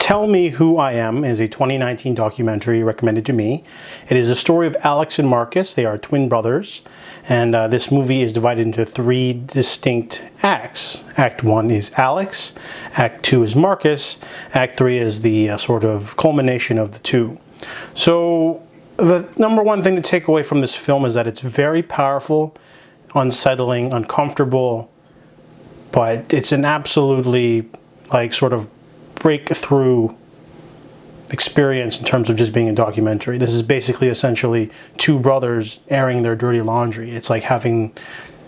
Tell Me Who I Am is a 2019 documentary recommended to me. It is the story of Alex and Marcus. They are twin brothers, and this movie is divided into three distinct acts. Act 1 is Alex, Act 2 is Marcus, Act 3 is the sort of culmination of the two. So the number one thing to take away from this film is that it's very powerful, unsettling, uncomfortable, but it's an absolutely sort of breakthrough experience in terms of just being a documentary. This is basically essentially two brothers airing their dirty laundry. It's like having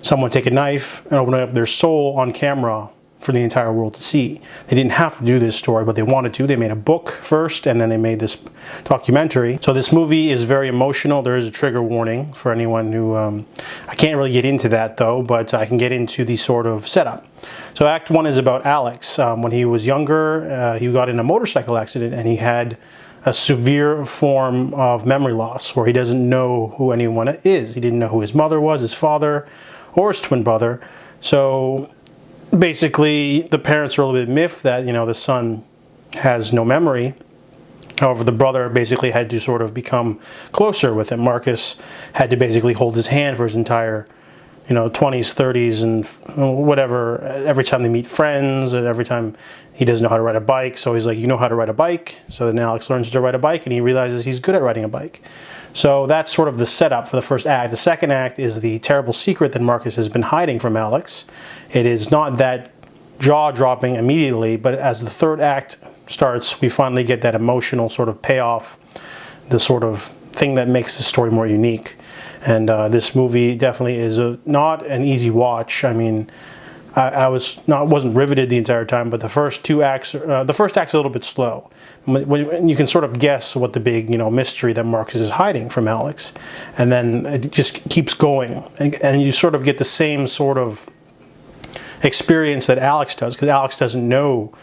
someone take a knife and open up their soul on camera for the entire world to see. They didn't have to do this story, but they wanted to. They made a book first, and then they made this documentary. So this movie is very emotional. There is a trigger warning for anyone who... I can't really get into that, though, but I can get into the sort of setup. So Act 1 is about Alex. When he was younger, he got in a motorcycle accident, and he had a severe form of memory loss, where he doesn't know who anyone is. He didn't know who his mother was, his father, or his twin brother. So basically, the parents are a little bit miffed that, the son has no memory. However, the brother basically had to sort of become closer with him. Marcus had to basically hold his hand for his entire, 20s, 30s, and whatever. Every time they meet friends, and every time he doesn't know how to ride a bike. So he's like, you know how to ride a bike? So then Alex learns to ride a bike, and he realizes he's good at riding a bike. So that's sort of the setup for the first act. The second act is the terrible secret that Marcus has been hiding from Alex. It is not that jaw-dropping immediately, but as the third act starts, we finally get that emotional sort of payoff, the sort of thing that makes the story more unique. And this movie definitely is not an easy watch. I mean, I wasn't riveted the entire time, but the first two acts, the first act's a little bit slow. When you can sort of guess what the big, mystery that Marcus is hiding from Alex, and then it just keeps going, and you sort of get the same sort of experience that Alex does, because Alex doesn't know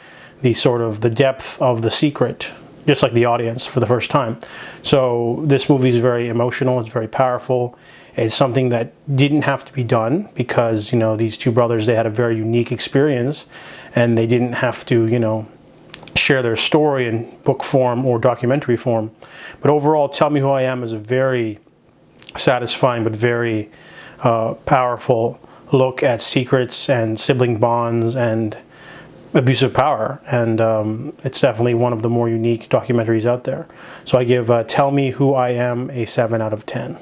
the depth of the secret, just like the audience for the first time. So this movie is very emotional. It's very powerful. It's something that didn't have to be done because, these two brothers, they had a very unique experience, and they didn't have to, share their story in book form or documentary form. But overall, Tell Me Who I Am is a very satisfying but very powerful look at secrets and sibling bonds and abuse of power. And it's definitely one of the more unique documentaries out there. So I give Tell Me Who I Am a 7 out of 10.